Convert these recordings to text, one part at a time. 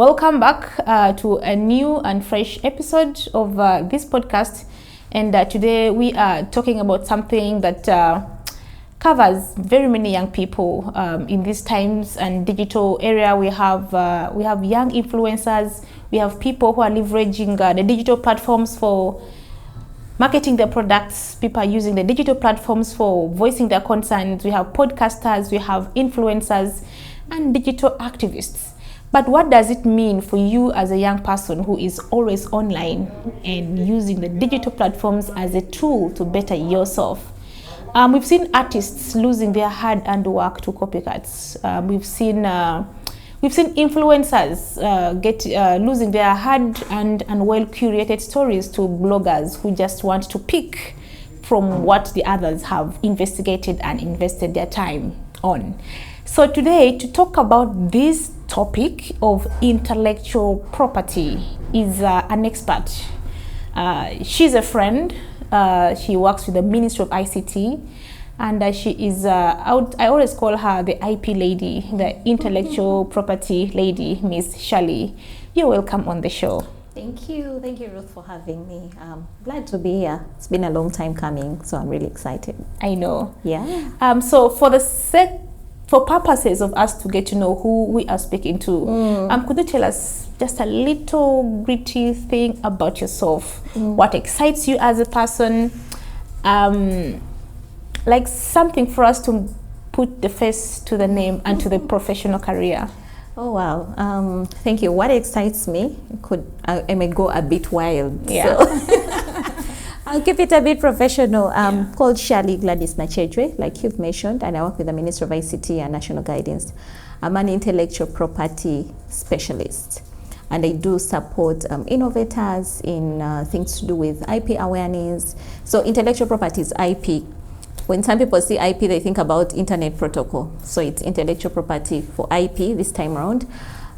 Welcome back to a new and fresh episode of this podcast. And today we are talking about something that covers very many young people in these times and digital area. We have young influencers. We have people who are leveraging the digital platforms for marketing their products. People are using the digital platforms for voicing their concerns. We have podcasters, we have influencers, and digital activists. But what does it mean for you as a young person who is always online and using the digital platforms as a tool to better yourself? We've seen artists losing their hard-earned work to copycats. We've seen influencers losing their hard and well-curated stories to bloggers who just want to pick from what the others have investigated and invested their time on. So today, to talk about this topic of intellectual property is an expert. She's a friend. She works with the Ministry of ICT, and she is, I always call her the IP lady, the intellectual property lady, Miss Shirely. You're welcome on the show. Thank you, Ruth, for having me. I'm glad to be here. It's been a long time coming, so I'm really excited. I know. Yeah. So for purposes of us to get to know who we are speaking to, could you tell us just a little gritty thing about yourself? What excites you as a person? Like something for us to put the face to the name and to the professional career. Oh, wow. Thank you. What excites me, I may go a bit wild. Yeah. So. I'll keep it a bit professional. Called Shirely Gladys Nachejwe, like you've mentioned, and I work with the Ministry of ICT and National Guidance. I'm an intellectual property specialist, and I do support innovators in things to do with IP awareness. So intellectual property is IP. When some people see IP, they think about internet protocol. So it's intellectual property for IP this time around.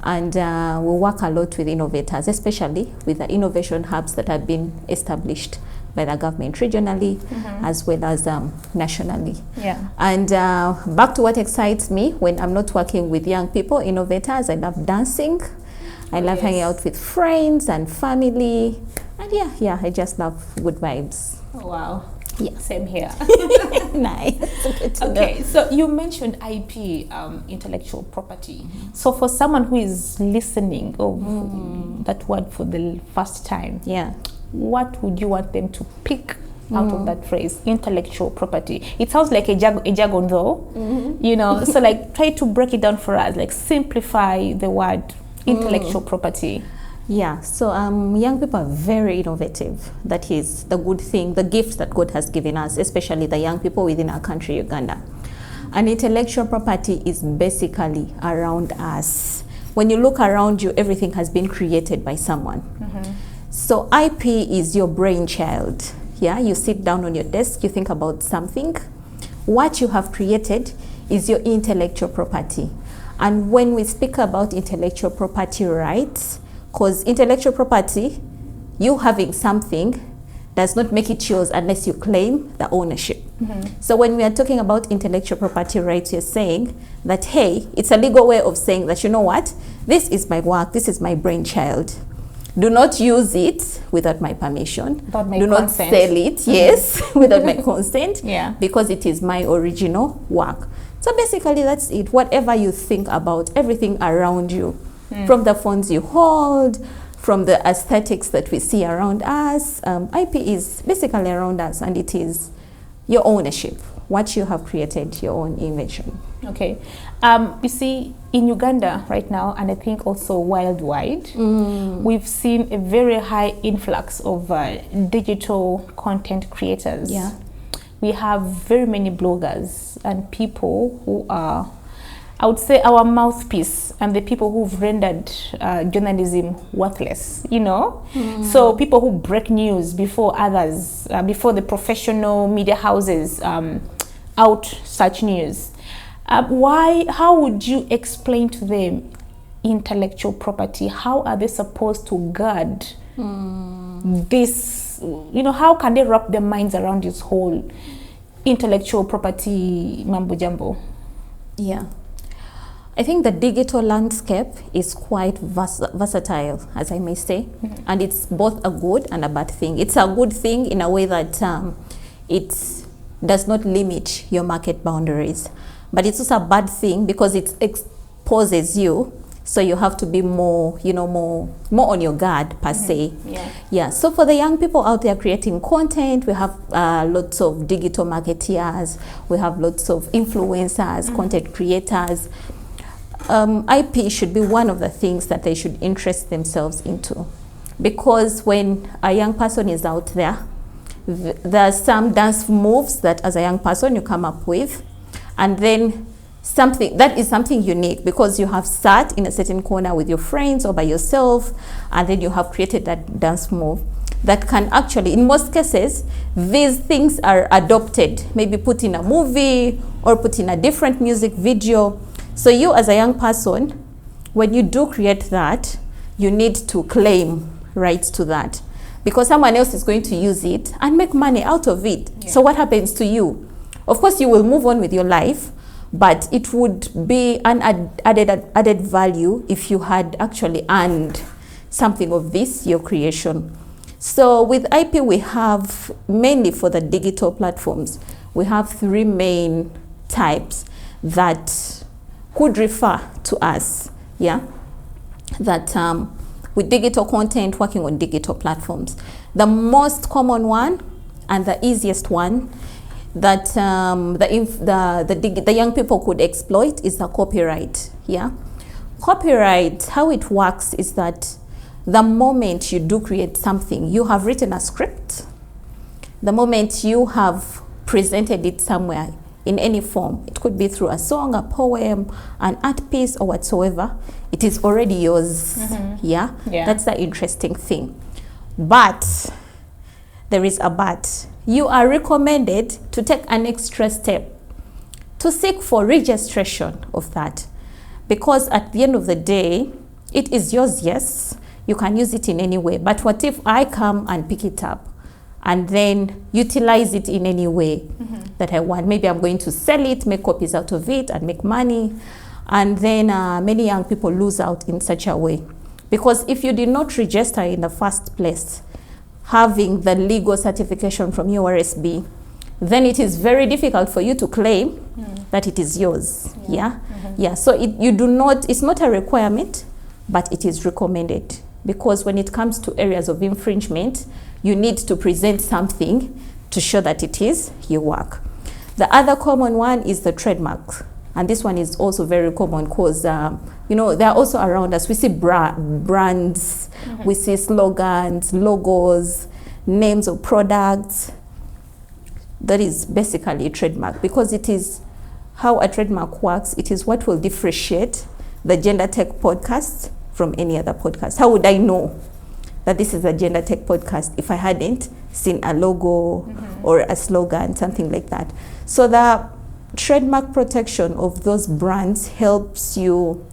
And we work a lot with innovators, especially with the innovation hubs that have been established by the government regionally, as well as nationally. Yeah. And back to what excites me when I'm not working with young people, innovators, I love dancing. I love hanging out with friends and family. And yeah, I just love good vibes. Oh, wow. Yeah. Same here. Nice. Okay, so you mentioned IP, intellectual property. So for someone who is listening of that word for the first time, yeah, what would you want them to pick out of that phrase, intellectual property? It sounds like a jargon though, you know, so like try to break it down for us, like simplify the word intellectual property. Yeah, so young people are very innovative. That is the good thing, the gift that God has given us, especially the young people within our country, Uganda. And intellectual property is basically around us. When you look around you, everything has been created by someone. So IP is your brainchild. Yeah, you sit down on your desk, you think about something. What you have created is your intellectual property. And when we speak about intellectual property rights, because intellectual property, you having something does not make it yours unless you claim the ownership. So when we are talking about intellectual property rights, you're saying that, hey, it's a legal way of saying that, you know what, this is my work, this is my brainchild. Do not use it without my permission. Without my Do consent. not sell it, yes, without my consent, Yeah. because it is my original work. So basically that's it. Whatever you think about, everything around you, from the phones you hold, from the aesthetics that we see around us, IP is basically around us, and it is your ownership, what you have created, your own invention. Okay. You see, in Uganda right now, and I think also worldwide, we've seen a very high influx of digital content creators. Yeah. We have very many bloggers and people who are, I would say, our mouthpiece and the people who've rendered journalism worthless, you know? So people who break news before others, before the professional media houses out such news. How would you explain to them intellectual property? How are they supposed to guard this? You know, how can they wrap their minds around this whole intellectual property mambo jumbo? Yeah. I think the digital landscape is quite versatile, as I may say, and it's both a good and a bad thing. It's a good thing in a way that it does not limit your market boundaries, but it's also a bad thing because it exposes you. So you have to be more, more on your guard per se. Yeah. So for the young people out there creating content, we have lots of digital marketeers. We have lots of influencers, content creators. IP should be one of the things that they should interest themselves into, because when a young person is out there, there are some dance moves that as a young person you come up with, and then something unique because you have sat in a certain corner with your friends or by yourself, and then you have created that dance move that can actually, in most cases, these things are adopted, maybe put in a movie or put in a different music video. So you as a young person, when you do create that, you need to claim rights to that, because someone else is going to use it and make money out of it. So what happens to you? Of course, you will move on with your life, but it would be an added value if you had actually earned something of this, your creation. So with IP, we have, mainly for the digital platforms, we have 3 main types that could refer to us, that with digital content, working on digital platforms. The most common one and the easiest one that the young people could exploit is the copyright. Copyright, how it works is that the moment you do create something, you have written a script. The moment you have presented it somewhere in any form, it could be through a song, a poem, an art piece, or whatsoever, it is already yours. That's the interesting thing. But there is a but. You are recommended to take an extra step to seek for registration of that, because at the end of the day, it is yours. Yes, you can use it in any way, but what if I come and pick it up and then utilize it in any way that I want? Maybe I'm going to sell it, make copies out of it, and make money. And then many young people lose out in such a way. Because if you did not register in the first place, having the legal certification from URSB, then it is very difficult for you to claim that it is yours. So it's not a requirement, but it is recommended. Because when it comes to areas of infringement, you need to present something to show that it is your work. The other common one is the trademark. And this one is also very common because, they're also around us. We see brands, we see slogans, logos, names of products. That is basically a trademark, because it is how a trademark works. It is what will differentiate the Gender Tech podcast from any other podcast. How would I know that this is a Gender Tech podcast if I hadn't seen a logo or a slogan, something like that? So the trademark protection of those brands helps you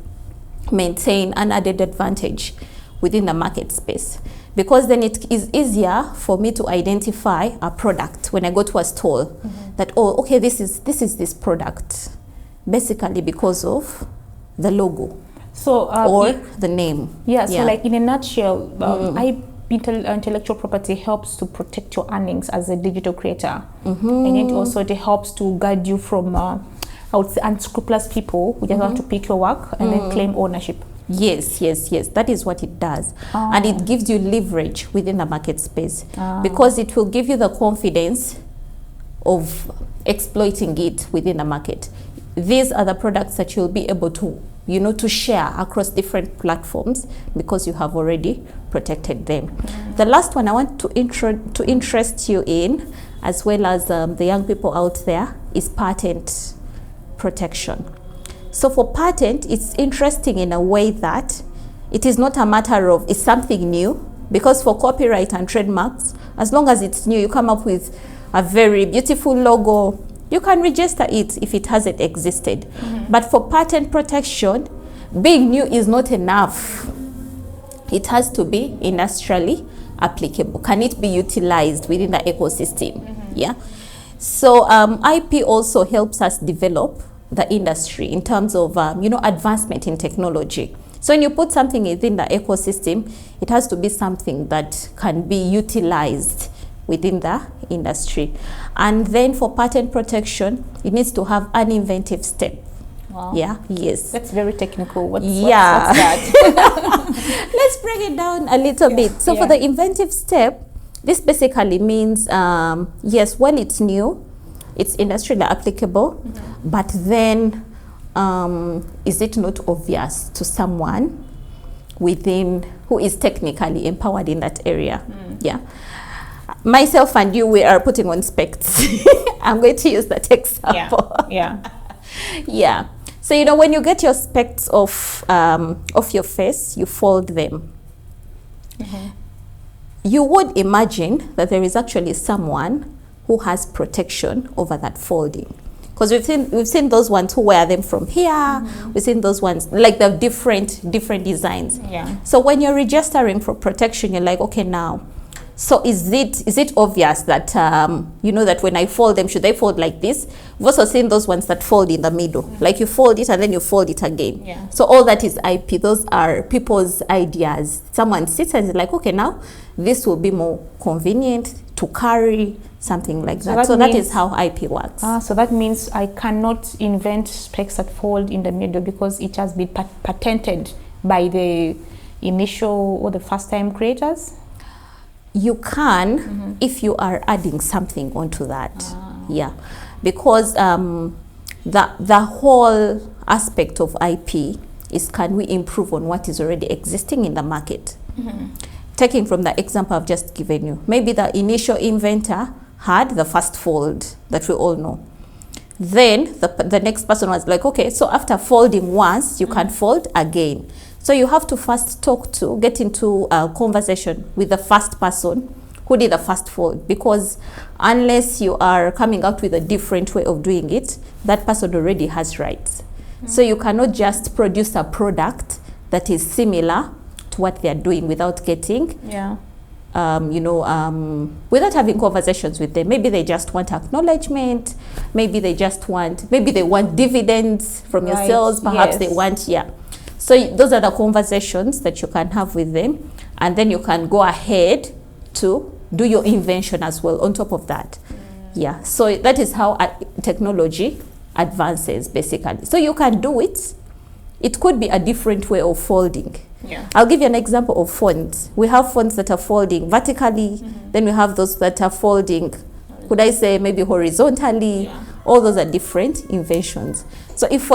maintain an added advantage within the market space, because then it is easier for me to identify a product when I go to a stall, that, this is this product, basically because of the logo. So or the name. So like in a nutshell, intellectual property helps to protect your earnings as a digital creator, and it helps to guard you from I would say unscrupulous people who just want to pick your work and then claim ownership. Yes, that is what it does. And it gives you leverage within the market space, because it will give you the confidence of exploiting it within the market. These are the products that you'll be able to to share across different platforms, because you have already protected them. The last one I want to interest you in, as well as the young people out there, is patent protection. So for patent, it's interesting in a way that it is not a matter of it's something new, because for copyright and trademarks, as long as it's new, you come up with a very beautiful logo, you can register it if it hasn't existed. But for patent protection, being new is not enough. It has to be industrially applicable. Can it be utilized within the ecosystem? So IP also helps us develop the industry in terms of advancement in technology. So when you put something within the ecosystem, it has to be something that can be utilized within the industry. And then for patent protection, it needs to have an inventive step. Wow. Yeah, yes. That's very technical. What's that? Let's break it down a little bit. So for the inventive step, this basically means, yes, when it's new, it's industrially applicable, but then is it not obvious to someone within who is technically empowered in that area? Yeah. Myself and you, we are putting on specs. I'm going to use that example. Yeah. So, when you get your specs off your face, you fold them. You would imagine that there is actually someone who has protection over that folding. Because we've seen those ones who wear them from here. We've seen those ones like the different designs. Yeah. So when you're registering for protection, you're like, okay, now, so is it obvious that that when I fold them, should they fold like this? We've also seen those ones that fold in the middle, like you fold it and then you fold it again. Yeah. So all that is IP. Those are people's ideas. Someone sits and is like, okay, now this will be more convenient to carry, something like that. So that is how IP works. So that means I cannot invent specs that fold in the middle because it has been patented by the initial or the first time creators? You can if you are adding something onto that. Yeah, because the whole aspect of IP is, can we improve on what is already existing in the market? Taking from the example I've just given you, maybe the initial inventor had the first fold that we all know. Then the next person was like, okay, so after folding once, you can fold again. So you have to first get into a conversation with the first person who did the first fold, because unless you are coming out with a different way of doing it, that person already has rights. So you cannot just produce a product that is similar to what they are doing without getting, without having conversations with them. Maybe they just want acknowledgement. Maybe they want dividends from your sales. Perhaps they want, So those are the conversations that you can have with them, and then you can go ahead to do your invention as well on top of that. So that is how technology advances, basically. So you can do it. It could be a different way of folding. I'll give you an example of fonts. We have fonts that are folding vertically, then we have those that are folding, could I say maybe horizontally? All those are different inventions. So if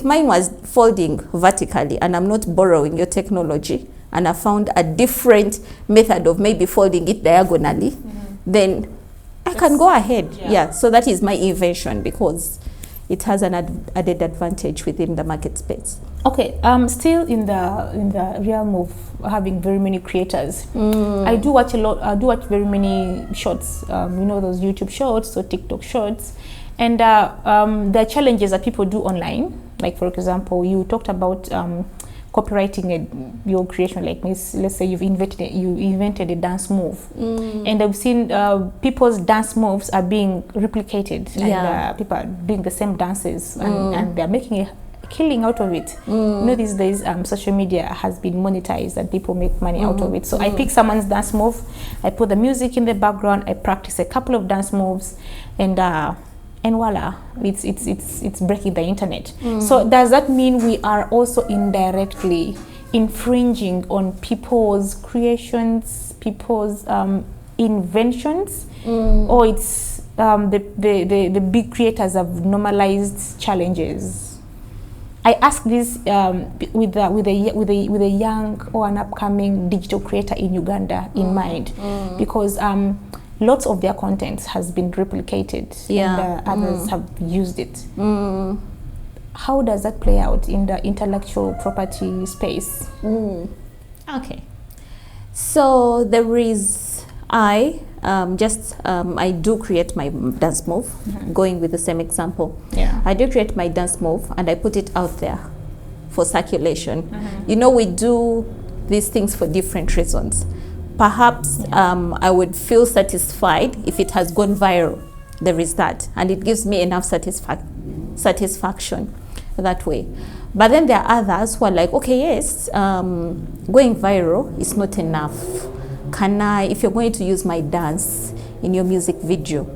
mine was folding vertically and I'm not borrowing your technology, and I found a different method of maybe folding it diagonally, then I can go ahead. So that is my invention, because it has an added advantage within the market space. Okay, still in the realm of having very many creators, I do watch very many shorts, those YouTube shorts or TikTok shorts, and the challenges that people do online. Like, for example, you talked about copywriting your creation. Like, let's say you invented a dance move, and I've seen people's dance moves are being replicated, and people are doing the same dances, and they're making a killing out of it. These days social media has been monetized and people make money out of it. So I pick someone's dance move, I put the music in the background, I practice a couple of dance moves, and voila, it's breaking the internet. So does that mean we are also indirectly infringing on people's creations, people's inventions, or it's the big creators have normalized challenges? I ask this with a young or an upcoming digital creator in Uganda in mind, because lots of their content has been replicated, and others have used it. How does that play out in the intellectual property space? Okay, so there is I do create my dance move, going with the same example. I do create my dance move and I put it out there for circulation. We do these things for different reasons. Perhaps I would feel satisfied if it has gone viral. There is that, and it gives me enough satisfaction satisfaction that way. But then there are others who are like, okay, yes, going viral is not enough. If you're going to use my dance in your music video,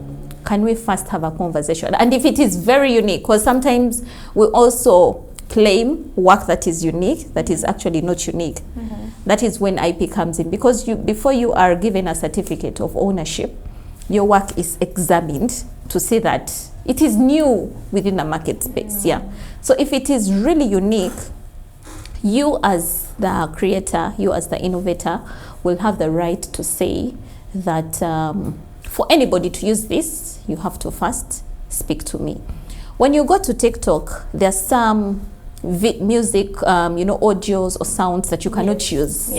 can we first have a conversation? And if it is very unique, because sometimes we also claim work that is unique, that is actually not unique. That is when IP comes in, because before you are given a certificate of ownership, your work is examined to see that it is new within the market space. So if it is really unique, you as the creator, you as the innovator, will have the right to say that for anybody to use this, you have to first speak to me. When you go to TikTok, there's some music, audios or sounds that you cannot use.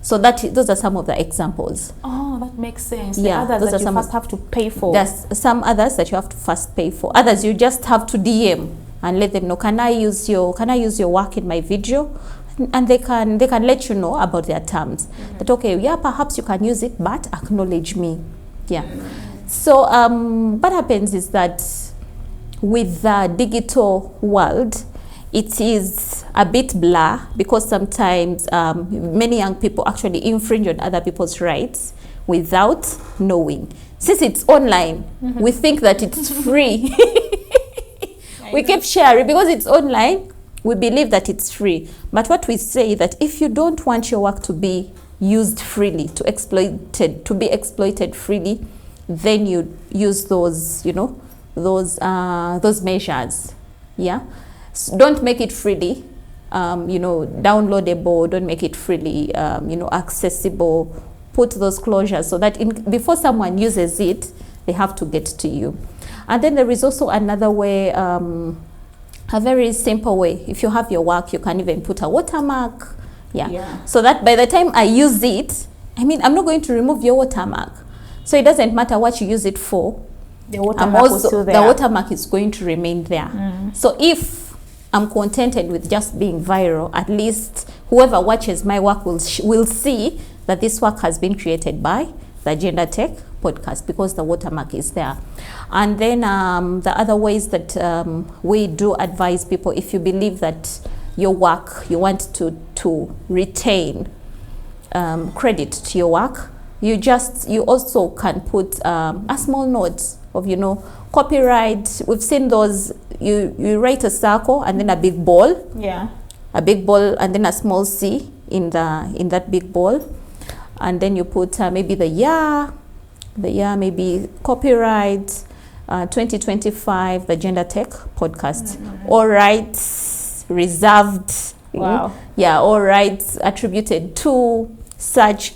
So those are some of the examples. Oh, that makes sense. The others that you first have to pay for. There's some others that you have to first pay for. Others you just have to DM and let them know, can I use your work in my video? And they can let you know about their terms. That okay, perhaps you can use it, but acknowledge me. So what happens is that with the digital world, it is a bit blur, because sometimes many young people actually infringe on other people's rights without knowing. Since it's online, we think that it's free. We keep sharing because it's online. We believe that it's free. But what we say that if you don't want your work to be used freely, to be exploited freely, then you use those measures. Don't make it freely, downloadable. Don't make it freely, accessible. Put those closures so that before someone uses it, they have to get to you. And then there is also another way, a very simple way. If you have your work, you can even put a watermark. So that by the time I use it, I'm not going to remove your watermark. So it doesn't matter what you use it for. The watermark is still there. The watermark is going to remain there. So if I'm contented with just being viral, at least whoever watches my work will see that this work has been created by the Gender Tech podcast, because the watermark is there. And then the other ways that we do advise people, if you believe that your work, you want to retain credit to your work, you also can put a small note of copyright. We've seen those. You write a circle and then a big ball. A big ball and then a small C in that big ball, and then you put maybe the year, maybe copyright 2025, the Gender Tech podcast. All rights reserved. All rights attributed to such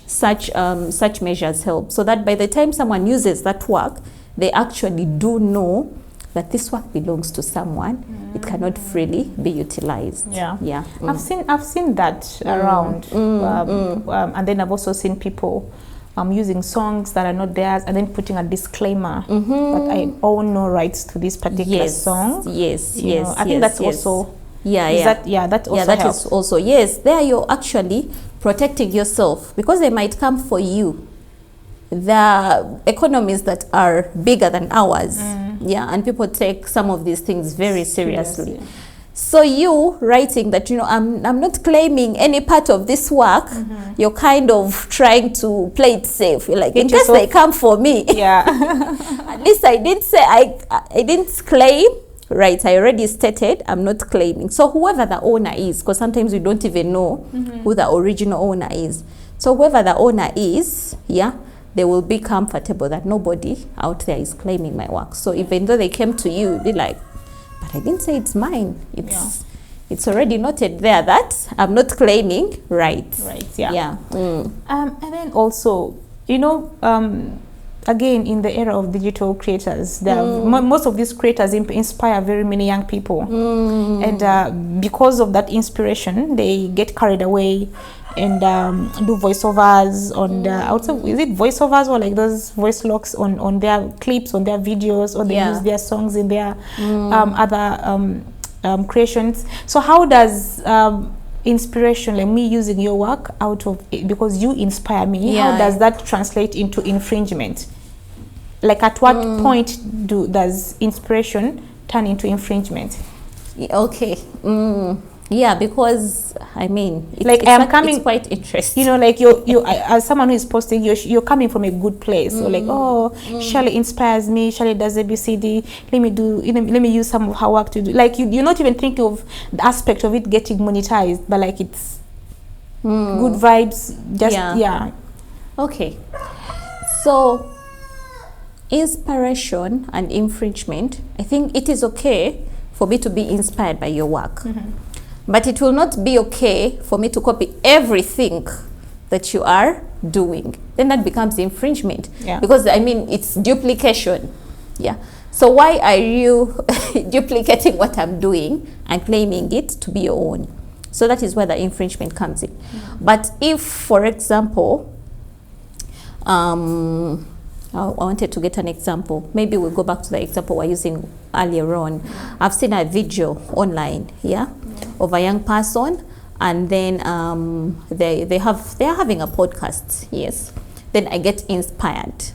measures help, so that by the time someone uses that work, they actually do know that this work belongs to someone. It cannot freely be utilized. I've seen that around, and then I've also seen people using songs that are not theirs and then putting a disclaimer that I own no rights to this particular song. I think that's also that helps. Is also there you're actually protecting yourself, because they might come for you. The economies that are bigger than ours, and people take some of these things very seriously. So you writing that I'm not claiming any part of this work, you're kind of trying to play it safe. You're like, in case they come for me, at least I did say I didn't claim. Right, I already stated I'm not claiming. So whoever the owner is, because sometimes we don't even know who the original owner is. So whoever the owner is, they will be comfortable that nobody out there is claiming my work. So even though they came to you, they're like, but I didn't say it's mine. It's already noted there that I'm not claiming rights. And then also, again, in the era of digital creators, most of these creators inspire very many young people. And because of that inspiration, they get carried away and do voiceovers on is it voiceovers or like those voice locks on their clips, on their videos, or they use their songs in their other creations. So how does inspiration, like me using your work out of it because you inspire me, how does that translate into infringement? Like at what point does inspiration turn into infringement? Okay. Yeah, because I mean, it's quite interesting. Like you as someone who is posting, you're coming from a good place. So like, Shirley inspires me. Shirley does ABCD. Let me use some of her work to do. Like you're not even thinking of the aspect of it getting monetized, but like it's good vibes. Okay. So inspiration and infringement. I think it is okay for me to be inspired by your work. But it will not be okay for me to copy everything that you are doing. Then that becomes infringement. Because I mean, it's duplication. So why are you duplicating what I'm doing and claiming it to be your own? So that is where the infringement comes in. But if, for example, I wanted to get an example. Maybe we'll go back to the example we're using earlier on. I've seen a video online, of a young person, and then they are having a podcast. Yes, then I get inspired.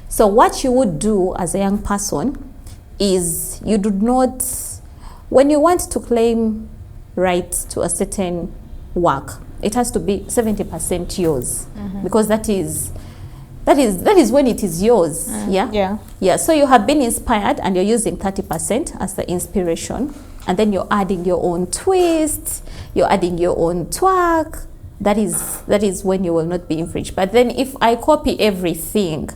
So what you would do as a young person is you do not, when you want to claim rights to a certain work, it has to be 70% yours, because that is when it is yours. So you have been inspired and you're using 30% as the inspiration, and then you're adding your own twist, you're adding your own twerk. That is when you will not be infringed. But then if I copy everything,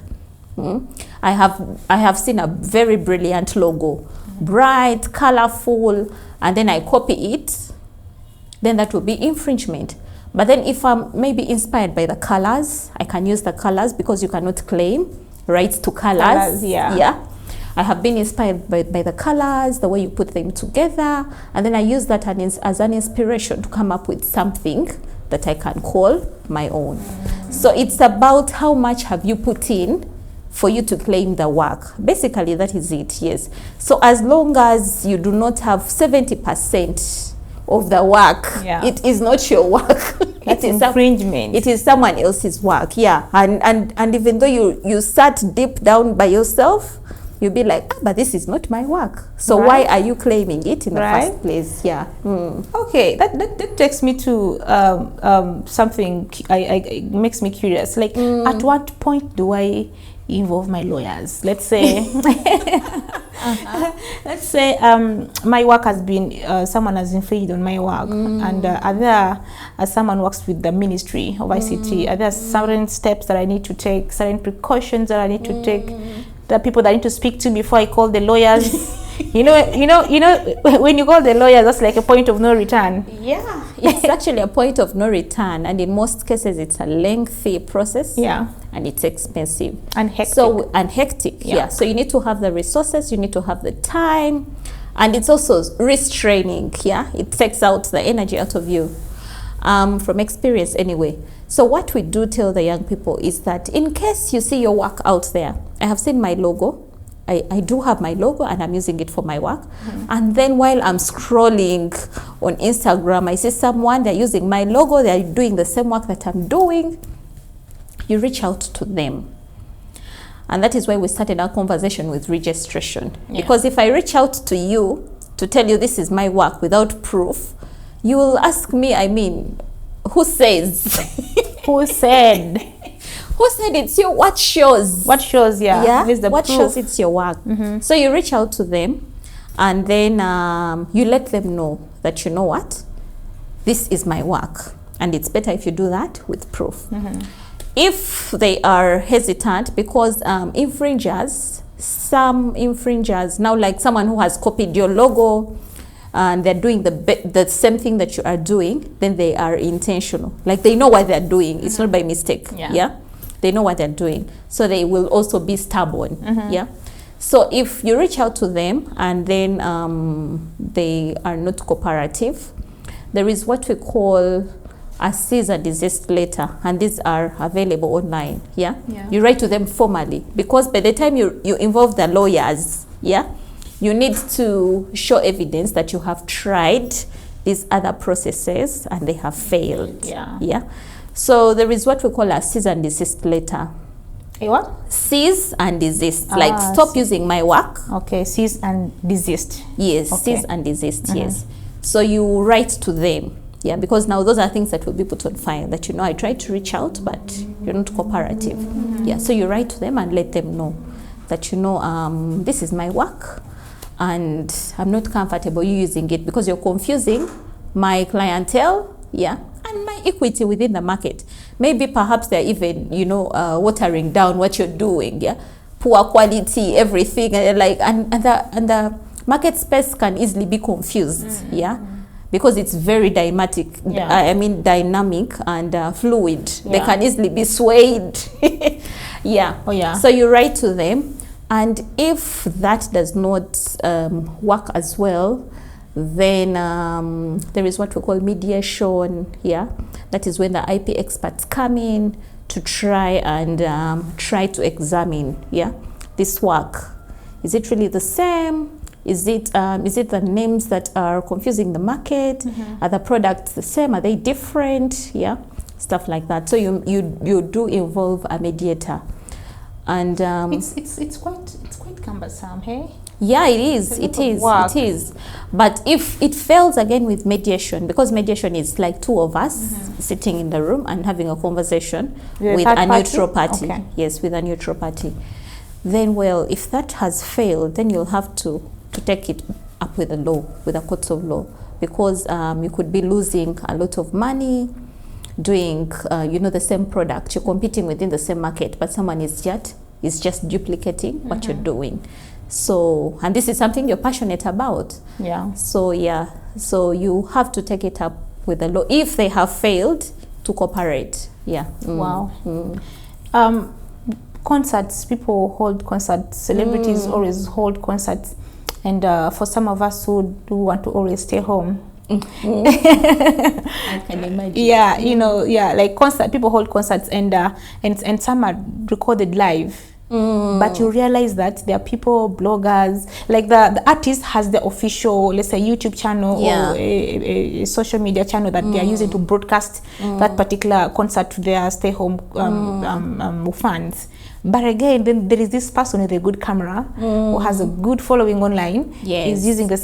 I have seen a very brilliant logo, bright, colorful, and then I copy it, then that will be infringement. But then if I'm maybe inspired by the colors, I can use the colors, because you cannot claim rights to colors. I have been inspired by the colors, the way you put them together, and then I use that as an inspiration to come up with something that I can call my own. So it's about how much have you put in for you to claim the work. Basically, that is it, yes. So as long as you do not have 70% of the work, it is not your work. It's infringement. It is someone else's work, and even though you sat deep down by yourself, you'll be like, but this is not my work. So why are you claiming it in the first place? Okay, that takes me to something makes me curious. Like, at what point do I involve my lawyers? Let's say let's say my work has been someone has infringed on my work, and as someone works with the Ministry of ICT, are there certain steps that I need to take, certain precautions that I need to take, the people that I need to speak to before I call the lawyers? you know when you call the lawyers, that's like a point of no return. It's actually a point of no return, and in most cases it's a lengthy process, and it's expensive and hectic. So you need to have the resources, you need to have the time, and it's also restraining. It takes out the energy out of you, from experience anyway. So what we do tell the young people is that in case you see your work out there, I have seen my logo, I do have my logo and I'm using it for my work. And then while I'm scrolling on Instagram, I see someone, they're using my logo, they're doing the same work that I'm doing. You reach out to them. And that is why we started our conversation with registration. Because if I reach out to you to tell you this is my work without proof, you will ask me, who says? Who said? Who said it's your? What shows? What shows? What shows it's your work? So you reach out to them, and then you let them know that, you know what, this is my work, and it's better if you do that with proof. If they are hesitant, because some infringers now, like someone who has copied your logo, and they're doing the same thing that you are doing, then they are intentional. Like they know what they're doing. It's not by mistake. They know what they're doing. So they will also be stubborn. So if you reach out to them and then they are not cooperative, there is what we call a cease and desist letter, and these are available online. You write to them formally, because by the time you involve the lawyers, you need to show evidence that you have tried these other processes and they have failed. So there is what we call a cease and desist letter. A what? Cease and desist. Like stop using my work. Okay, cease and desist. Yes, okay. Cease and desist, yes. So you write to them, yeah, because now those are things that will be put on file that, I tried to reach out, but you're not cooperative. Yeah, so you write to them and let them know that, this is my work and I'm not comfortable you using it because you're confusing my clientele, yeah, and my equity within the market. Maybe perhaps they're even, watering down what you're doing, yeah, poor quality, everything, and the market space can easily be confused, yeah, because it's very dynamic, dynamic and fluid. Yeah. They can easily be swayed. Yeah. Oh, yeah. So you write to them, and if that does not work as well, then there is what we call mediation. Yeah, that is when the IP experts come in to try to examine, yeah, this work. Is it really the same? Is it the names that are confusing the market? Are the products the same? Are they different? Yeah, stuff like that. So you do involve a mediator, and it's quite cumbersome, hey? Yeah, it is. It is. But if it fails again with mediation, because mediation is like two of us sitting in the room and having a conversation with a neutral party. Okay. Yes, with a neutral party. Then, well, if that has failed, then you'll have to take it up with the law, with the courts of law, because you could be losing a lot of money doing, the same product. You're competing within the same market, but someone is just duplicating what you're doing. So, and this is something you're passionate about. Yeah. So, you have to take it up with the law if they have failed to cooperate. Yeah. Wow. Concerts, people hold concerts. Celebrities always hold concerts. And for some of us who do want to always stay home, I can imagine. Yeah, like people hold concerts and some are recorded live. But you realize that there are people, bloggers, like the artist has the official, let's say, YouTube channel or a social media channel that they are using to broadcast that particular concert to their stay-home fans. But again, then there is this person with a good camera who has a good following online. Yes. Is using the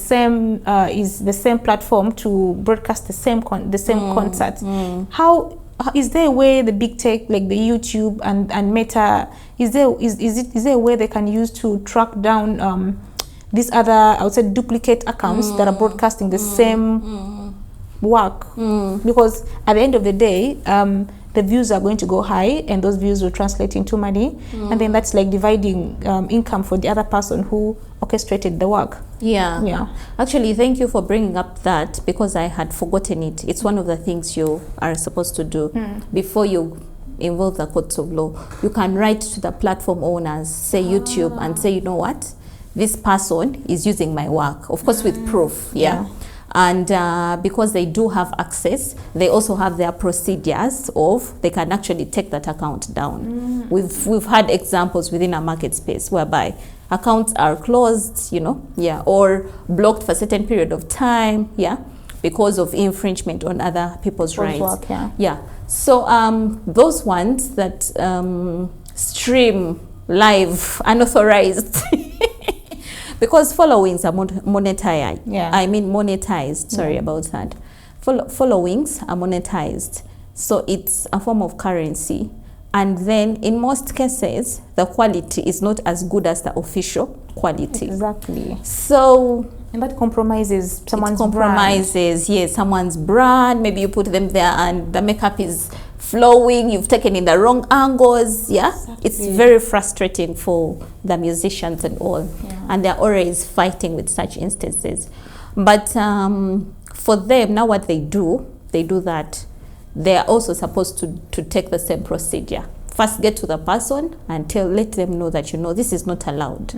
same platform to broadcast the same concert. How is there a way the big tech like the YouTube and Meta is there a way they can use to track down these other, I would say, duplicate accounts that are broadcasting the same work? Because at the end of the day, the views are going to go high, and those views will translate into money, and then that's like dividing income for the other person who orchestrated the work. Yeah. Actually, thank you for bringing up that, because I had forgotten it. It's one of the things you are supposed to do before you involve the courts of law. You can write to the platform owners, say YouTube, and say, you know what, this person is using my work, of course with proof. Yeah. And because they do have access, they also have their procedures of they can actually take that account down. We've had examples within our market space whereby accounts are closed, or blocked for a certain period of time, because of infringement on other people's rights. Work, So those ones that stream live unauthorized. Because followings are monetized. Monetized. Sorry about that. Followings are monetized. So it's a form of currency. And then in most cases, the quality is not as good as the official quality. Exactly. So... And that compromises someone's brand. Yes, someone's brand. Maybe you put them there and the makeup is flowing, you've taken in the wrong angles. Exactly. It's very frustrating for the musicians and all. And they're always fighting with such instances. But for them, now what they do that they're also supposed to take the same procedure. First get to the person and let them know that, this is not allowed.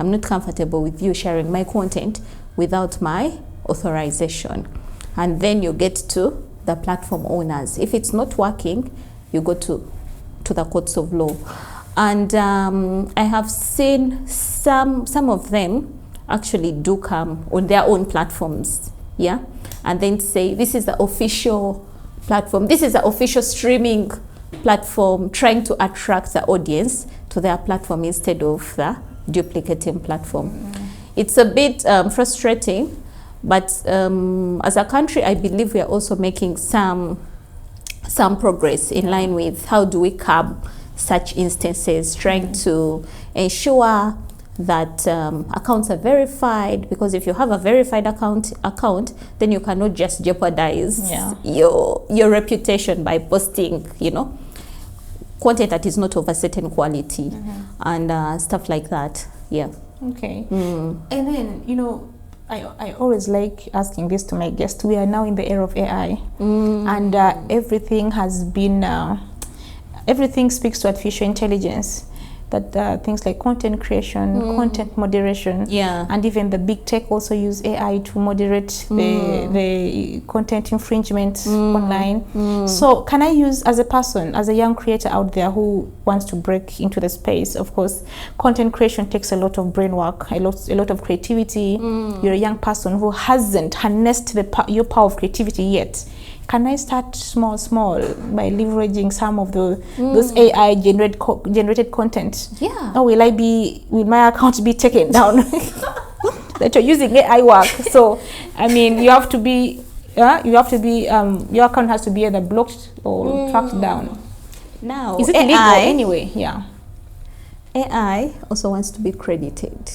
I'm not comfortable with you sharing my content without my authorization. And then you get to the platform owners. If it's not working, you go to the courts of law. And I have seen some of them actually do come on their own platforms, and then say, this is the official platform, this is the official streaming platform trying to attract the audience to their platform instead of the duplicating platform. It's a bit frustrating, but as a country, I believe we are also making some progress in line with how do we curb such instances, trying to ensure that accounts are verified, because if you have a verified account, then you cannot just jeopardize your reputation by posting, content that is not of a certain quality and stuff like that. Yeah. Okay. And then, I always like asking this to my guests. We are now in the era of AI, and everything has been, everything speaks to artificial intelligence. That things like content creation, content moderation, and even the big tech also use AI to moderate the content infringement online. So can I use, as a person, as a young creator out there who wants to break into the space, of course, content creation takes a lot of brain work, a lot of creativity. You're a young person who hasn't harnessed your power of creativity yet. Can I start small by leveraging some of those AI generated content? Yeah. Or will my account be taken down? That you're using AI work. So, you have to be, your account has to be either blocked or tracked down. Now, is it legal anyway? Yeah. AI also wants to be credited.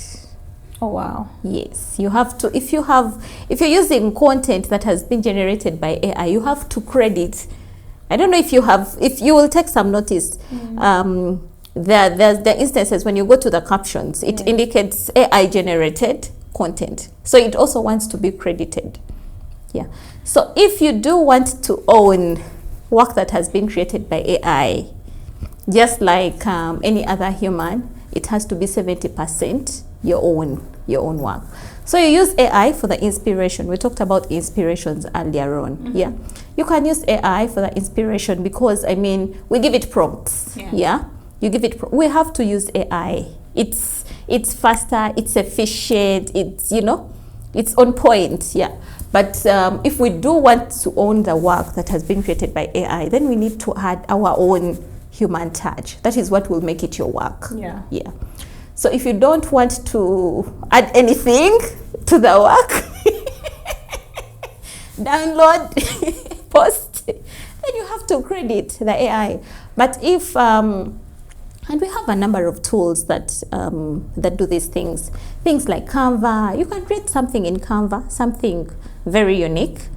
Oh wow. Yes, you have to. If you're using content that has been generated by AI, you have to credit. I don't know if you will take some notice. There's the instances when you go to the captions, it indicates AI generated content. So it also wants to be credited. Yeah. So if you do want to own work that has been created by AI, just like any other human, it has to be 70% your own work. So you use AI for the inspiration. We talked about inspirations earlier on. Yeah, you can use AI for the inspiration because we give it prompts. Yeah, you give it. We have to use AI. It's faster. It's efficient. It's on point. Yeah. But if we do want to own the work that has been created by AI, then we need to add our own human touch. That is what will make it your work. Yeah. Yeah. So if you don't want to add anything to the work, download, post, then you have to credit the AI. But if, and we have a number of tools that do these things. Things like Canva, you can create something in Canva, something very unique,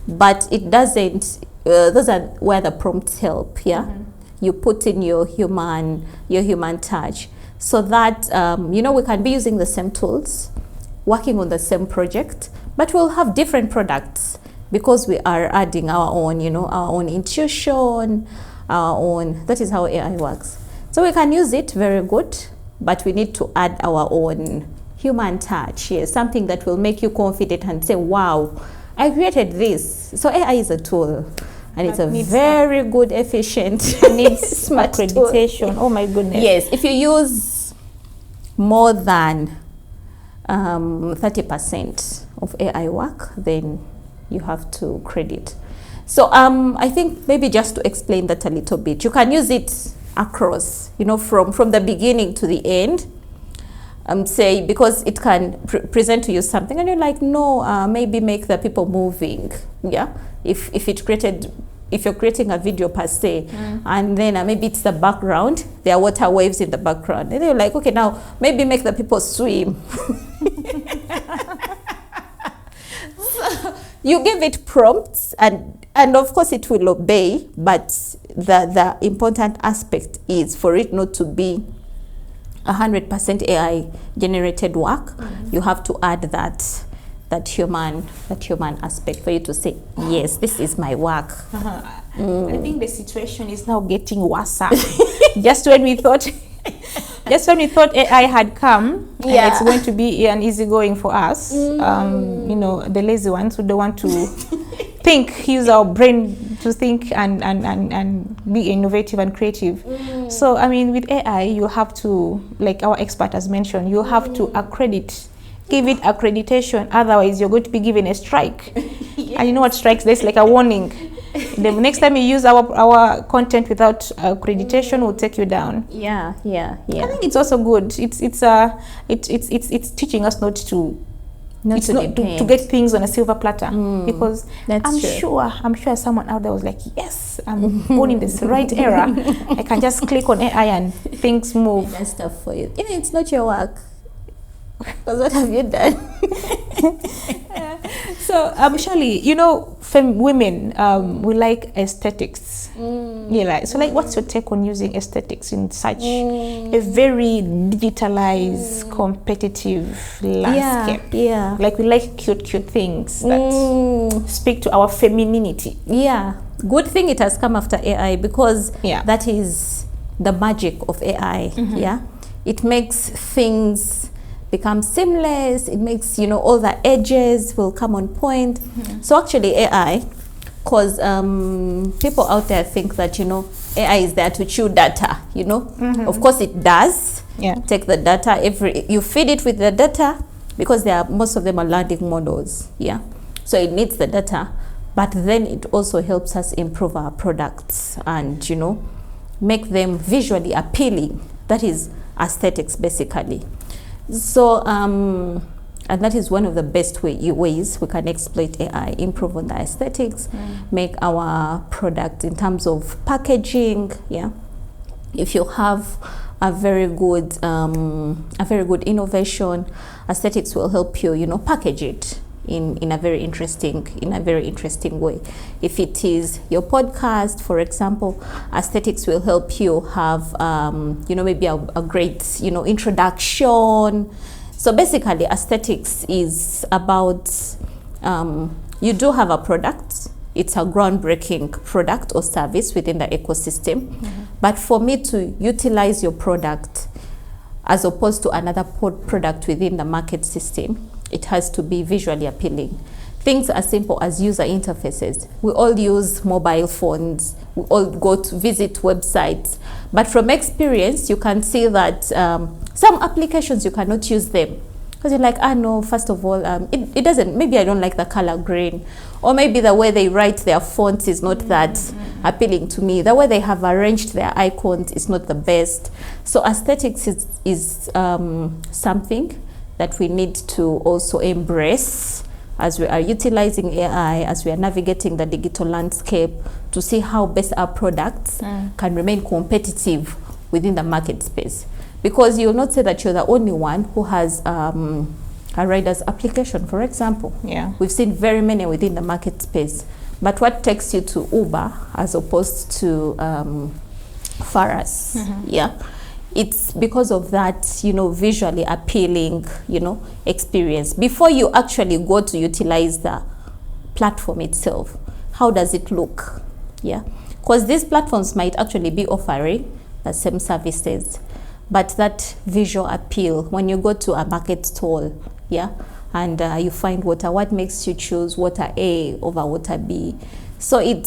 but it doesn't, those are where the prompts help, yeah? You put in your human touch. So that, we can be using the same tools, working on the same project, but we'll have different products because we are adding our own, our own intuition, that is how AI works. So we can use it very good, but we need to add our own human touch, something that will make you confident and say, wow, I created this. So AI is a tool. And it's a very good, efficient, needs smart accreditation. Oh my goodness. Yes, if you use more than 30% of AI work, then you have to credit. So I think maybe just to explain that a little bit, you can use it across, from the beginning to the end. Say, because it can present to you something and you're like, no, maybe make the people moving. Yeah, if you're creating a video per se, and then maybe it's the background, there are water waves in the background, and you're like, okay, now maybe make the people swim. So you give it prompts, and of course it will obey, but the important aspect is for it not to be 100% AI generated work. You have to add that human aspect for you to say, yes, this is my work. I think the situation is now getting worse. Just when we thought AI had come, and it's going to be an easy going for us, the lazy ones who don't want to use our brain to think and be innovative and creative. So with AI, you have to, like our expert has mentioned, you have to give it accreditation, otherwise you're going to be given a strike. And you know what strikes? There's like a warning. The next time you use our content without accreditation, we'll take you down. Yeah. I think it's also good. It's teaching us not to get things on a silver platter, because I'm sure someone out there was like, yes, I'm born in this right era. I can just click on AI and things move. That's stuff for you. It's not your work. Because what have you done? So, Shirely, women, we like aesthetics. What's your take on using aesthetics in such a very digitalized, competitive landscape? Yeah. Like, we like cute things that speak to our femininity. Yeah. Good thing it has come after AI, because that is the magic of AI. Yeah. It makes things become seamless. It makes, all the edges will come on point. So actually AI, because people out there think that, AI is there to chew data, Of course it does. Take the data, you feed it with the data, because most of them are learning models. So it needs the data, but then it also helps us improve our products and, make them visually appealing. That is aesthetics, basically. So, and that is one of the best ways we can exploit AI, improve on the aesthetics, make our product in terms of packaging. If you have a very good innovation, aesthetics will help you, package it in a very interesting way. If it is your podcast, for example, aesthetics will help you have maybe a great introduction. So basically aesthetics is about you do have a product. It's a groundbreaking product or service within the ecosystem. But for me to utilize your product as opposed to another product within the market system, it has to be visually appealing. Things as simple as user interfaces. We all use mobile phones. We all go to visit websites. But from experience, you can see that some applications you cannot use them. Because you're like, no, first of all, it doesn't, maybe I don't like the color green. Or maybe the way they write their fonts is not that appealing to me. The way they have arranged their icons is not the best. So aesthetics is something that we need to also embrace as we are utilizing AI, as we are navigating the digital landscape, to see how best our products can remain competitive within the market space. Because you'll not say that you're the only one who has a rider's application, for example. We've seen very many within the market space. But what takes you to Uber as opposed to Faras? It's because of that, visually appealing, experience. Before you actually go to utilize the platform itself, how does it look? Because these platforms might actually be offering the same services, but that visual appeal, when you go to a market stall, and you find water, what makes you choose water A over water B? So it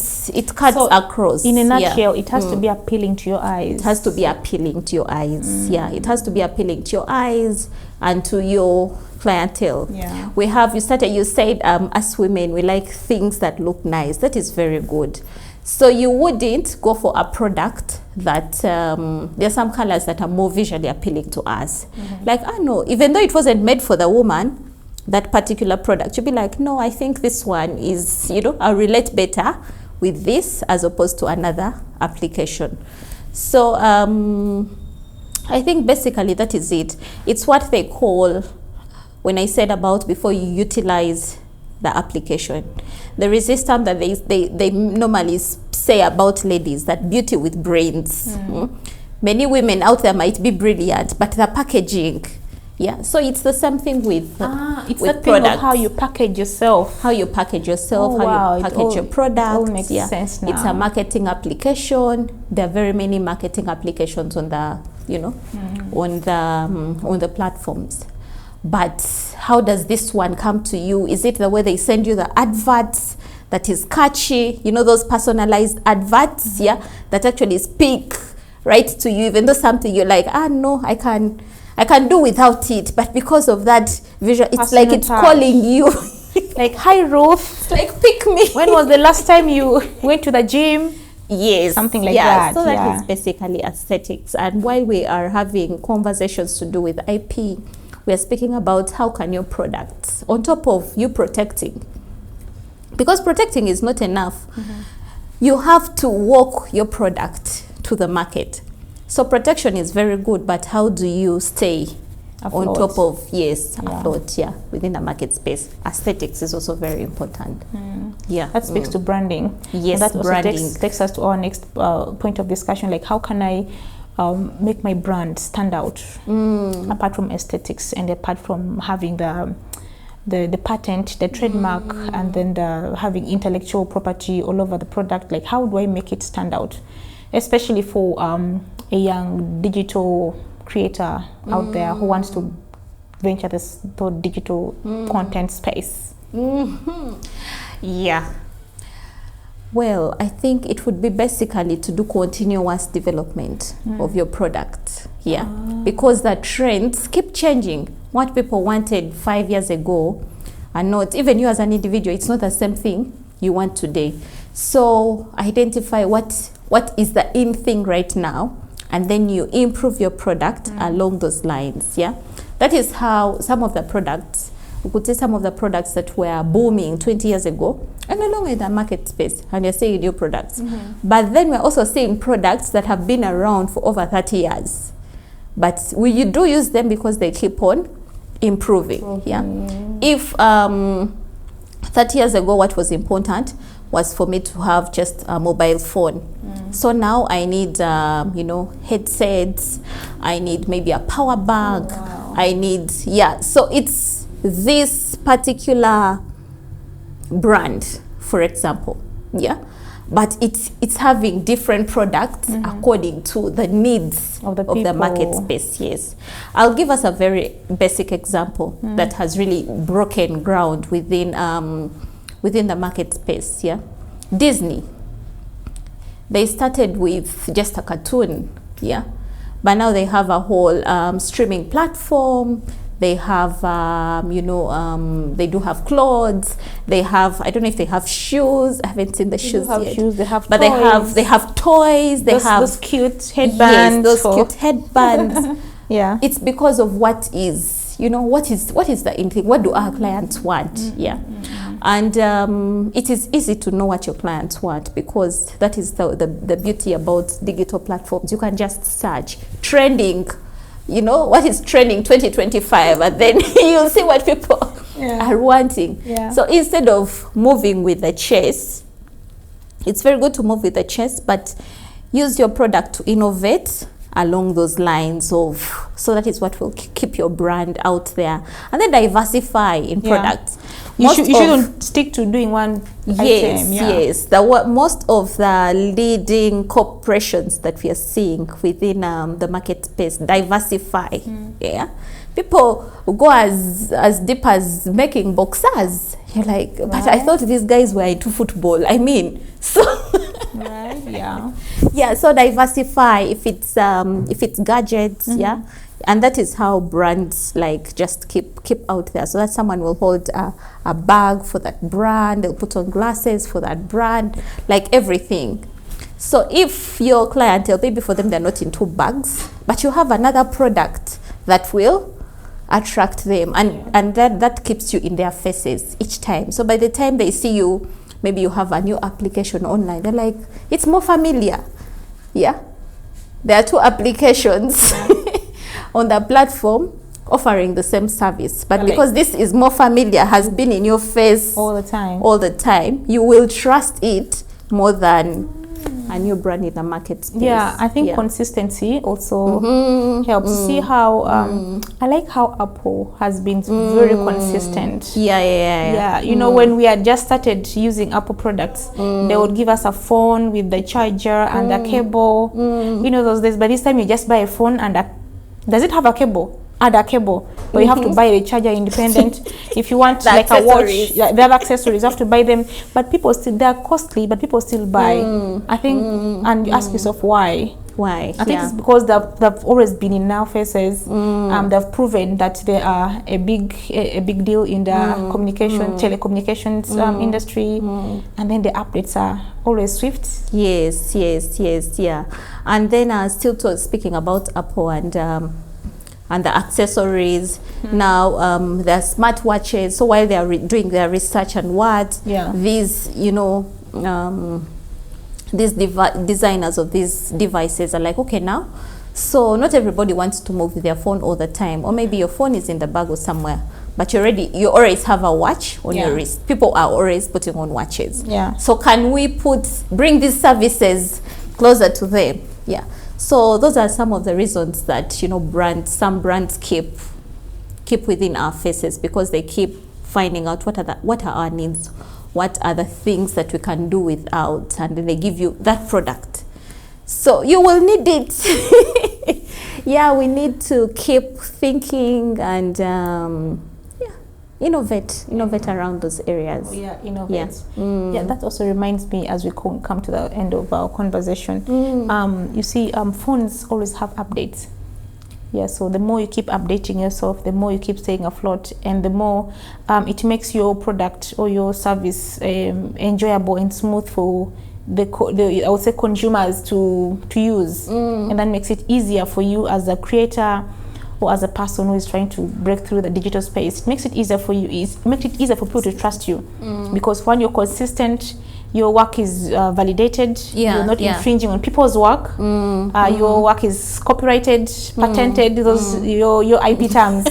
cuts across. In a nutshell, it has to be appealing to your eyes. It has to be appealing to your eyes. It has to be appealing to your eyes and to your clientele. You said as women, we like things that look nice. That is very good. So you wouldn't go for a product that there are some colors that are more visually appealing to us. Like, no, even though it wasn't made for the woman, that particular product, you'll be like, no, I think this one is, I'll relate better with this as opposed to another application. So I think basically that is it. It's what they call, when I said about before you utilize the application, there is this term that they normally say about ladies, that beauty with brains. Many women out there might be brilliant, but the packaging, so it's the same thing with it's with that thing of how you package yourself. How you package yourself, how you package your product. It all makes sense now. It's a marketing application. There are very many marketing applications on the, on the platforms. But how does this one come to you? Is it the way they send you the adverts that is catchy? Those personalized adverts, that actually speak right to you, even though something you're like, no, I can do without it, but because of that visual, it's like it's calling you. Like, hi Ruth. Like, pick me. When was the last time you went to the gym? Yes. Something like that. So that is basically aesthetics. And while we are having conversations to do with IP, we are speaking about how can your products, on top of you protecting, because protecting is not enough, you have to walk your product to the market. So protection is very good, but how do you stay afloat. On top of, afloat, within the market space? Aesthetics is also very important. That speaks to branding. Yes, and that branding also takes us to our next point of discussion, like how can I make my brand stand out apart from aesthetics and apart from having the patent, the trademark, and then having intellectual property all over the product. Like, how do I make it stand out, especially for a young digital creator out there who wants to venture this digital content space? Well, I think it would be basically to do continuous development of your product. Because the trends keep changing. What people wanted 5 years ago are not, even you as an individual, it's not the same thing you want today. So identify what is the in thing right now, and then you improve your product along those lines. That is how some of the products, we could say some of the products that were booming 20 years ago are no longer in the market space, and you're seeing new products. But then we're also seeing products that have been around for over 30 years. But you do use them because they keep on improving. If 30 years ago what was important was for me to have just a mobile phone. So now I need, headsets. I need maybe a power bank. I need, so it's this particular brand, for example, but it's having different products according to the needs of the market space. I'll give us a very basic example that has really broken ground within the market space. Disney, they started with just a cartoon, but now they have a whole streaming platform. They have, they do have clothes. They have, I don't know if they have shoes. I haven't seen the shoes yet. Shoes, they have but toys. they have toys. They have those cute headbands. Yes, those cute headbands. It's because of what is the in thing? What do our clients want? And it is easy to know what your clients want, because that is the beauty about digital platforms. You can just search trending. What is trending 2025, and then you'll see what people are wanting. So instead of moving with the chase, it's very good to move with the chase, but use your product to innovate along those lines so that is what will keep your brand out there, and then diversify in products. You shouldn't stick to doing one item. Most of the leading corporations that we are seeing within the market space diversify. People go as deep as making boxers. You're like, but I thought these guys were into football. I mean, so so diversify. If it's gadgets, and that is how brands like just keep out there, so that someone will hold a bag for that brand, they'll put on glasses for that brand, like everything. So if your clientele, maybe for them they're not into bags, but you have another product that will attract them, and that keeps you in their faces each time. So by the time they see you, maybe you have a new application online, they're like, it's more familiar. There are two applications on the platform offering the same service, but because this is more familiar, has been in your face all the time, you will trust it more than a new brand in the market space. I think consistency also helps. See how I like how Apple has been very consistent. When we had just started using Apple products, they would give us a phone with the charger and a cable. Those days. By this time you just buy a phone and does it have a cable? add a cable, but you have to buy the charger independent. If you want The like a watch, accessories. the other accessories, you have to buy them. But people still, they're costly, but people still buy. I think, and you ask yourself why. Why? I think it's because they've always been in our faces. They've proven that they are a big deal in the telecommunications industry, and then the updates are always swift. Yes, yeah. And then still speaking about Apple and the accessories. Now there are smartwatches. So while they are doing their research and these, these designers of these devices are like, okay, now, so not everybody wants to move with their phone all the time, or maybe your phone is in the bag or somewhere, but you always have a watch on your wrist. People are always putting on watches. So can we bring these services closer to them? So those are some of the reasons that some brands keep within our faces, because they keep finding out what are our needs, what are the things that we can do without, and then they give you that product. So you will need it. We need to keep thinking and innovate around those areas. Innovate. That also reminds me, as we come to the end of our conversation, you see, phones always have updates. So the more you keep updating yourself, the more you keep staying afloat, and the more it makes your product or your service enjoyable and smooth for I would say consumers to use, and that makes it easier for you as a creator or as a person who is trying to break through the digital space. It makes it easier for you. It makes it easier for people to trust you, because when you're consistent, your work is validated. You're not infringing on people's work. Your work is copyrighted, patented. Those your IP terms.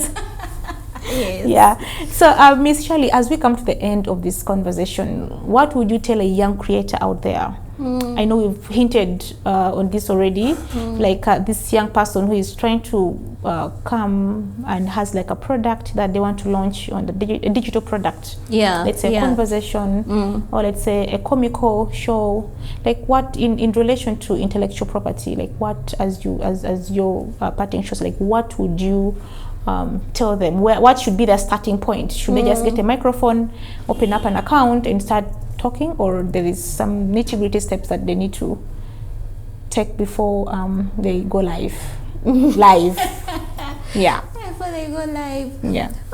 So, Miss Shirely, as we come to the end of this conversation, what would you tell a young creator out there? I know we've hinted on this already, like this young person who is trying to come and has like a product that they want to launch on a digital product. Let's say a conversation, or let's say a comical show. Like what in relation to intellectual property, like what as your parting shows, like what would you tell them? What should be their starting point? Should they just get a microphone, open up an account and start talking, or there is some nitty-gritty steps that they need to take before they go live? Before they go live.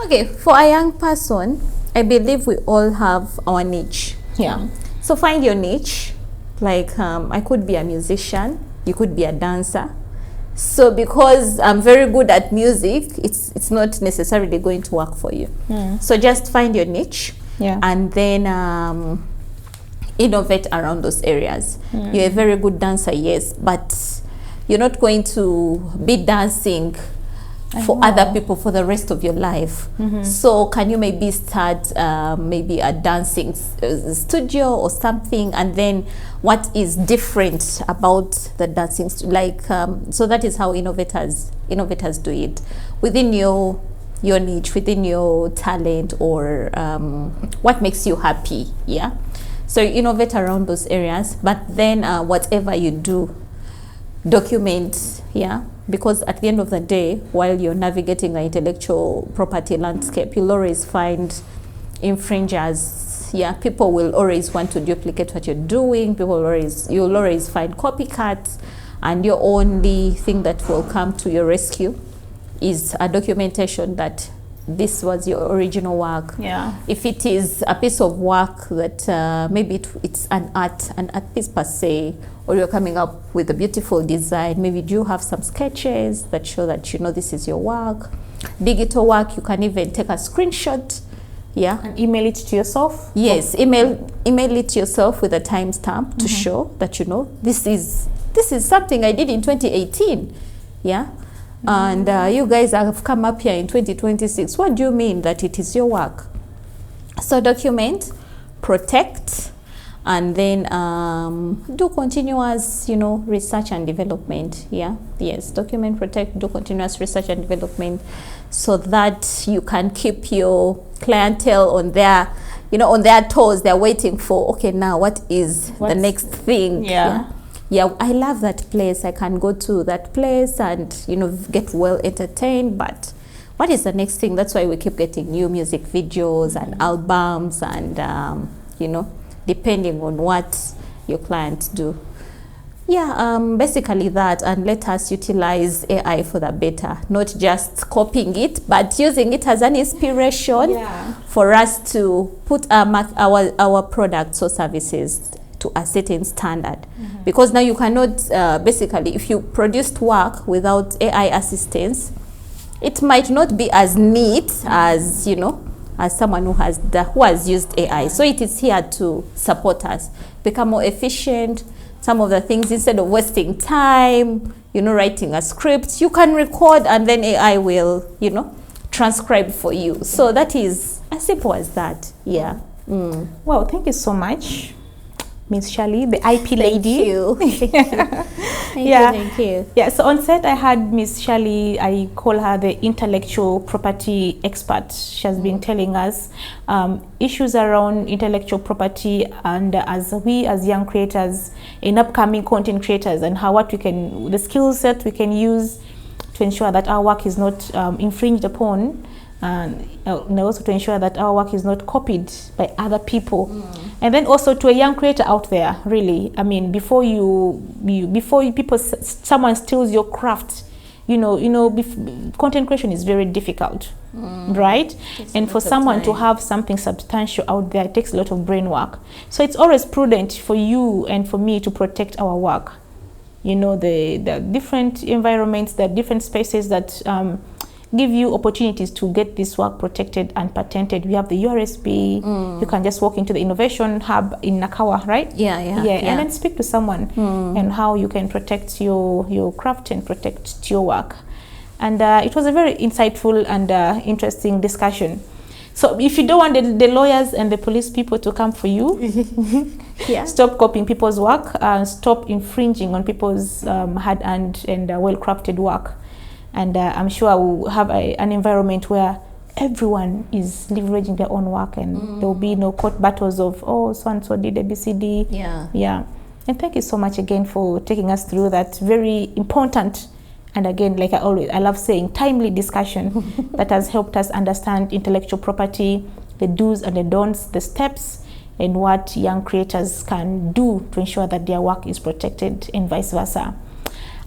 Okay, for a young person, I believe we all have our niche. So find your niche. Like I could be a musician, you could be a dancer. So because I'm very good at music, it's not necessarily going to work for you. So just find your niche, and then innovate around those areas. You're a very good dancer, yes, but you're not going to be dancing for other people for the rest of your life. So can you maybe start maybe a dancing studio or something, and then what is different about the dancing so that is how innovators do it within your niche, within your talent, or what makes you happy. So innovate around those areas, but then whatever you do, document. Because at the end of the day, while you're navigating the intellectual property landscape, you'll always find infringers. People will always want to duplicate what you're doing. You'll always find copycats, and your only thing that will come to your rescue is a documentation that this was your original work. If it is a piece of work that maybe it's an art piece per se, or you're coming up with a beautiful design, maybe you have some sketches that show that this is your work. Digital work, you can even take a screenshot, and email it to yourself. Yes, email it to yourself with a timestamp to show that this is something I did in 2018. And you guys have come up here in 2026. What do you mean that it is your work? So document, protect, and then do continuous, research and development. Yes, document, protect, do continuous research and development, so that you can keep your clientele on their, on their toes. They're waiting for, okay, now what is the next thing? I love that place. I can go to that place and get well entertained, but what is the next thing? That's why we keep getting new music videos and albums and, you know, depending on what your clients do. Yeah, basically that, and let us utilize AI for the better, not just copying it, but using it as an inspiration for us to put our products or services to a certain standard. Because now you cannot, basically, if you produced work without AI assistance, it might not be as neat as, you know, as someone who has used AI. So it is here to support us, become more efficient. Some of the things, instead of wasting time, you know, writing a script, you can record and then AI will, you know, transcribe for you. So that is as simple as that. Yeah. Well, thank you so much, Miss Shirely, the IP lady. Thank you. Yeah, so on set I had Miss Shirely, I call her the intellectual property expert. She has been telling us issues around intellectual property, and as we as young creators and upcoming content creators, and the skill set we can use to ensure that our work is not infringed upon, and also to ensure that our work is not copied by other people. And then also to a young creator out there, really, I mean, before someone steals your craft, content creation is very difficult, right? And for someone to have something substantial out there, it takes a lot of brain work. So it's always prudent for you and for me to protect our work. The different environments, the different spaces that give you opportunities to get this work protected and patented. We have the URSP. You can just walk into the innovation hub in Nakawa, right? Yeah. And then speak to someone and how you can protect your craft and protect your work. And it was a very insightful and interesting discussion. So if you don't want the lawyers and the police people to come for you, stop copying people's work, stop infringing on people's hard-earned and well-crafted work. And I'm sure we'll have an environment where everyone is leveraging their own work, and there will be no court battles of, so-and-so did ABCD. Yeah. And thank you so much again for taking us through that very important, and again, like I love saying, timely discussion that has helped us understand intellectual property, the do's and the don'ts, the steps, and what young creators can do to ensure that their work is protected and vice versa.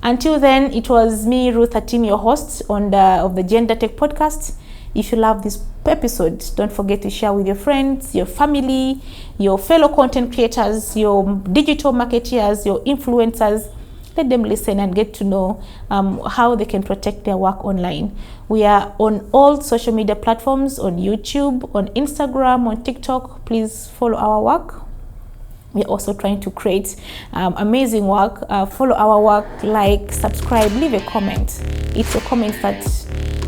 Until then, it was me, Ruth Atim, your host of the Gender Tech Podcast. If you love this episode, don't forget to share with your friends, your family, your fellow content creators, your digital marketeers, your influencers. Let them listen and get to know how they can protect their work online. We are on all social media platforms, on YouTube, on Instagram, on TikTok. Please follow our work. We're also trying to create amazing work. Follow our work, like, subscribe, leave a comment. It's your comments that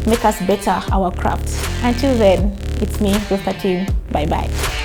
make us better our craft. Until then, it's me, Ruth Atim. Bye-bye.